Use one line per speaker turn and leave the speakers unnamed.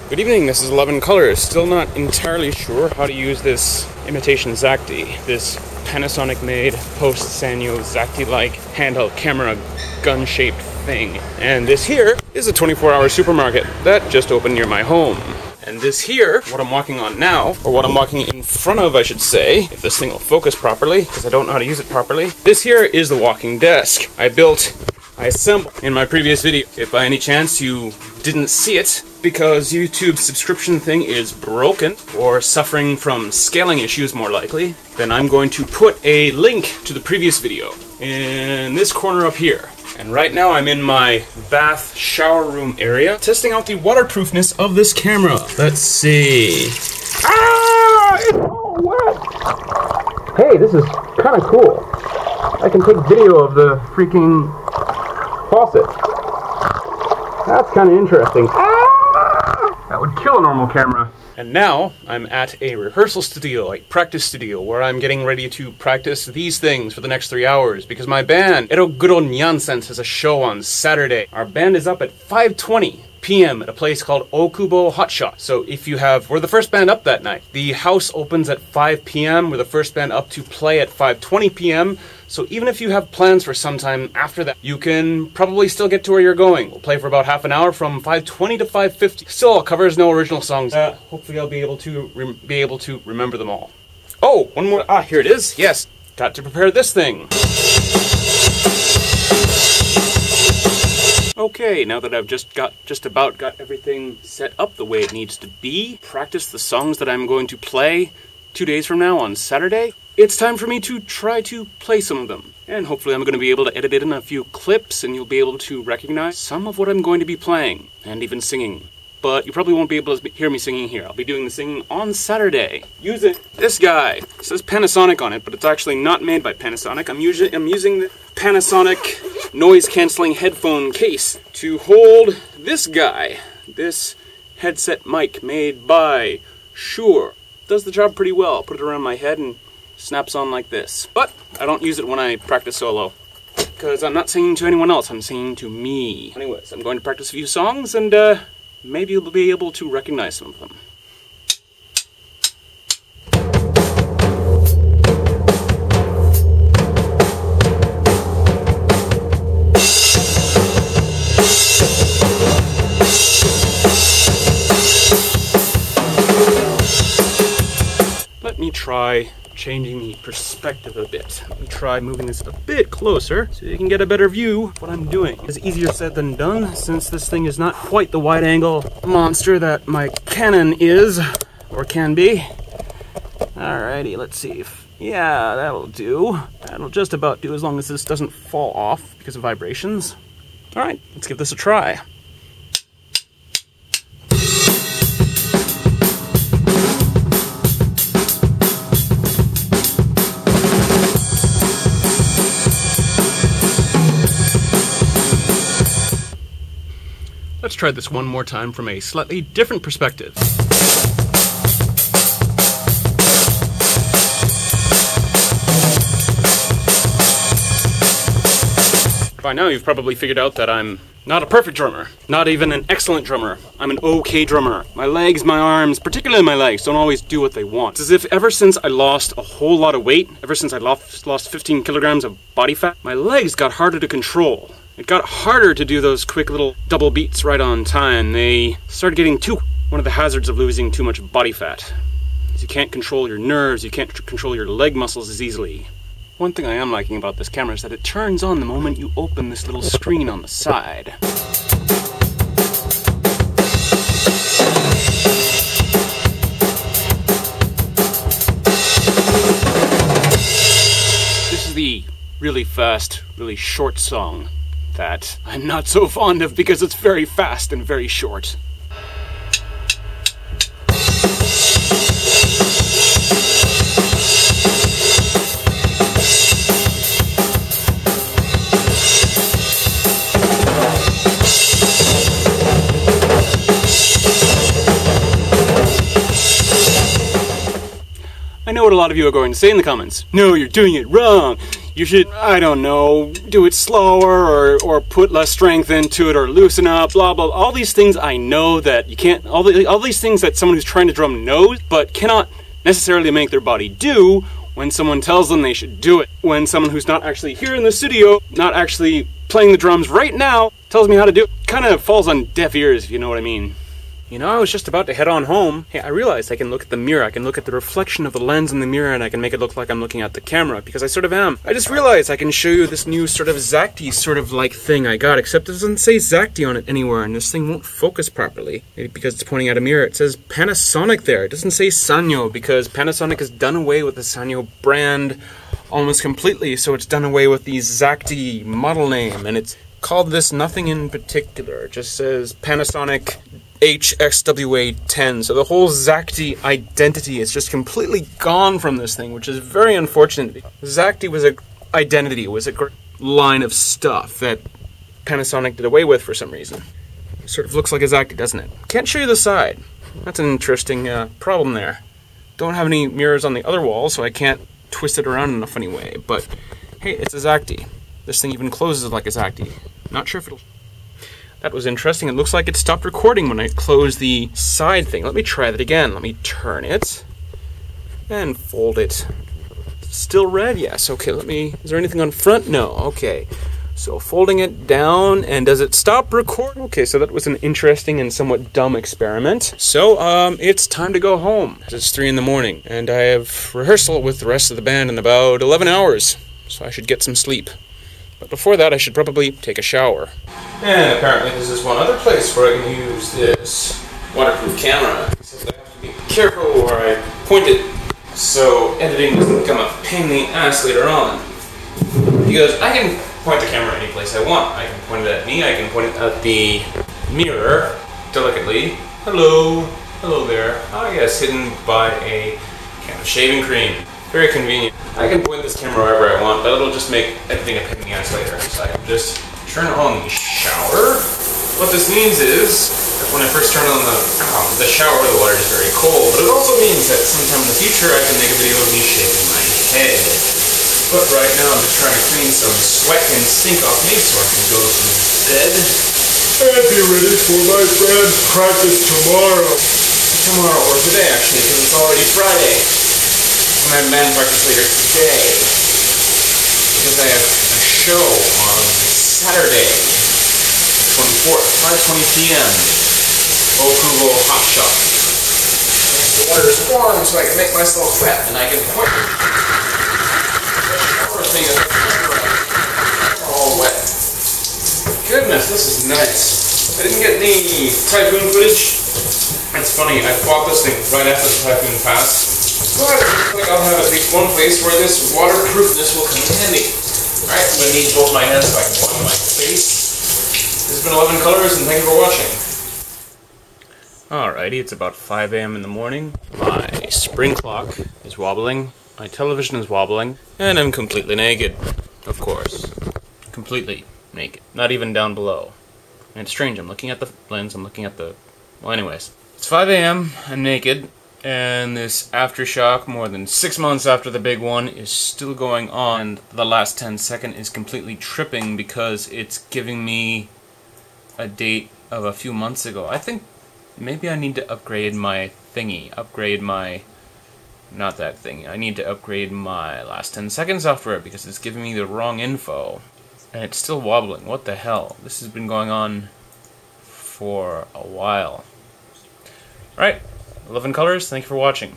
Good evening, this is 11 Colors. Still not entirely sure how to use this imitation Xacti, this Panasonic-made Post-Xacti-like handheld camera gun-shaped thing. And this here is a 24-hour supermarket that just opened near my home. And this here, what I'm walking on now, or what I'm walking in front of, I should say, if this thing will focus properly, because I don't know how to use it properly. This here is the walking desk. I assembled in my previous video. If by any chance you didn't see it, because YouTube's subscription thing is broken, or suffering from scaling issues more likely, then I'm going to put a link to the previous video in this corner up here. And right now I'm in my bath shower room area, testing out the waterproofness of this camera. Let's see. Ah! It's all wet! Hey, this is kind of cool. I can take video of the freaking faucet. That's kind of interesting. Ah! That would kill a normal camera. And now I'm at a rehearsal studio, a practice studio, where I'm getting ready to practice these things for the next 3 hours because my band, Ero Guro Nyansens, has a show on Saturday. Our band is up at 5:20 p.m. at a place called Okubo Hotshot. So if you we're the first band up that night. The house opens at 5 p.m. We're the first band up to play at 5:20 p.m. So even if you have plans for some time after that, you can probably still get to where you're going. We'll play for about half an hour from 5:20 to 5:50. Still all covers, no original songs. Hopefully I'll be able to remember them all. Oh, one more. Ah, here it is. Yes, got to prepare this thing. Okay, now that I've just about got everything set up the way it needs to be, practice the songs that I'm going to play 2 days from now on Saturday, it's time for me to try to play some of them. And hopefully I'm going to be able to edit in a few clips and you'll be able to recognize some of what I'm going to be playing, and even singing. But you probably won't be able to hear me singing here. I'll be doing the singing on Saturday. Using this guy. It says Panasonic on it, but it's actually not made by Panasonic. I'm using the Panasonic noise-canceling headphone case to hold this guy. This headset mic made by Shure. Does the job pretty well. Put it around my head and snaps on like this. But I don't use it when I practice solo, because I'm not singing to anyone else. I'm singing to me. Anyways, I'm going to practice a few songs and maybe you'll be able to recognize some of them. Let me try changing the perspective a bit. Let me try moving this a bit closer so you can get a better view of what I'm doing. It's easier said than done since this thing is not quite the wide angle monster that my Canon is, or can be. Alrighty, let's see if, yeah, that'll do. That'll just about do as long as this doesn't fall off because of vibrations. Alright, let's give this a try. Let's try this one more time from a slightly different perspective. By now you've probably figured out that I'm not a perfect drummer, not even an excellent drummer. I'm an okay drummer. My legs, my arms, particularly my legs, don't always do what they want. It's as if ever since I lost a whole lot of weight, ever since I lost 15 kilograms of body fat, my legs got harder to control. It got harder to do those quick little double beats right on time. They started getting one of the hazards of losing too much body fat. You can't control your nerves, you can't control your leg muscles as easily. One thing I am liking about this camera is that it turns on the moment you open this little screen on the side. This is the really fast, really short song that I'm not so fond of because it's very fast and very short. I know what a lot of you are going to say in the comments. No, you're doing it wrong.
you should, I don't know, do it slower or put less strength into it or loosen up, blah, blah. All these things I know that you can't, all these things that someone who's trying to drum knows, but cannot necessarily make their body do when someone tells them they should do it. When someone who's not actually here in the studio, not actually playing the drums right now, tells me how to do it, kind of falls on deaf ears, if you know what I mean. You know, I was just about to head on home. Hey, I realized I can look at the mirror, I can look at the reflection of the lens in the mirror, and I can make it look like I'm looking at the camera, because I sort of am. I just realized I can show you this new sort of Xacti sort of like thing I got, except it doesn't say Xacti on it anywhere, and this thing won't focus properly. Maybe because it's pointing at a mirror. It says Panasonic there. It doesn't say Sanyo, because Panasonic has done away with the Sanyo brand almost completely, so it's done away with the Xacti model name, and it's called this nothing in particular. It just says Panasonic HXWA10, so the whole Xacti identity is just completely gone from this thing, which is very unfortunate. Xacti was an identity, it was a line of stuff that Panasonic did away with for some reason. It sort of looks like a Xacti, doesn't it? Can't show you the side. That's an interesting problem there. Don't have any mirrors on the other wall, so I can't twist it around in a funny way, but hey, it's a Xacti. This thing even closes like a Xacti. Not sure if it'll... That was interesting. It looks like it stopped recording when I closed the side thing. Let me try that again. Let me turn it and fold it. Still red? Yes. Okay, let me... Is there anything on front? No. Okay. So folding it down, and does it stop recording? Okay, so that was an interesting and somewhat dumb experiment. So, it's time to go home. It's 3 in the morning, and I have rehearsal with the rest of the band in about 11 hours. So I should get some sleep. But before that, I should probably take a shower. And apparently this is one other place where I can use this waterproof camera. Except I have to be careful where I point it, so editing doesn't become a pain in the ass later on. Because I can point the camera any place I want. I can point it at me, I can point it at the mirror, delicately. Hello, hello there. Ah yes, hidden by a can of shaving cream. Very convenient. I can point this camera wherever I want, but it'll just make editing a pain in the ass later. So I can just turn on the shower. What this means is that when I first turn on the shower, the water is very cold. But it also means that sometime in the future I can make a video of me shaving my head. But right now I'm just trying to clean some sweat and stink off me so I can go to bed and be ready for my band practice tomorrow. Tomorrow, or today actually, because it's already Friday. My band practice later today, because I have a show on Saturday, the 24th, 5:20 p.m. Okubo Hot Shop. The water is warm, so I can make myself wet, and I can point. The thing is all wet. Goodness, this is nice. I didn't get any typhoon footage. It's funny, I bought this thing right after the typhoon passed. But I think I'll have at least one place where this waterproofness will come in handy. Alright, I'm going to need both my hands so I can wash my face. This has been 11 Colors, and thank you for watching. Alrighty, it's about 5 a.m. in the morning. My spring clock is wobbling, my television is wobbling, and I'm completely naked. Of course. Completely naked. Not even down below. And it's strange, I'm looking at the lens, I'm looking at the... Well, anyways. It's 5 a.m., I'm naked. And this aftershock, more than 6 months after the big one, is still going on. And the last 10-second is completely tripping because it's giving me a date of a few months ago. I think maybe I need to upgrade my thingy. Not that thingy. I need to upgrade my last 10-second software because it's giving me the wrong info. And it's still wobbling. What the hell? This has been going on for a while. Alright. 11 Colors, thank you for watching.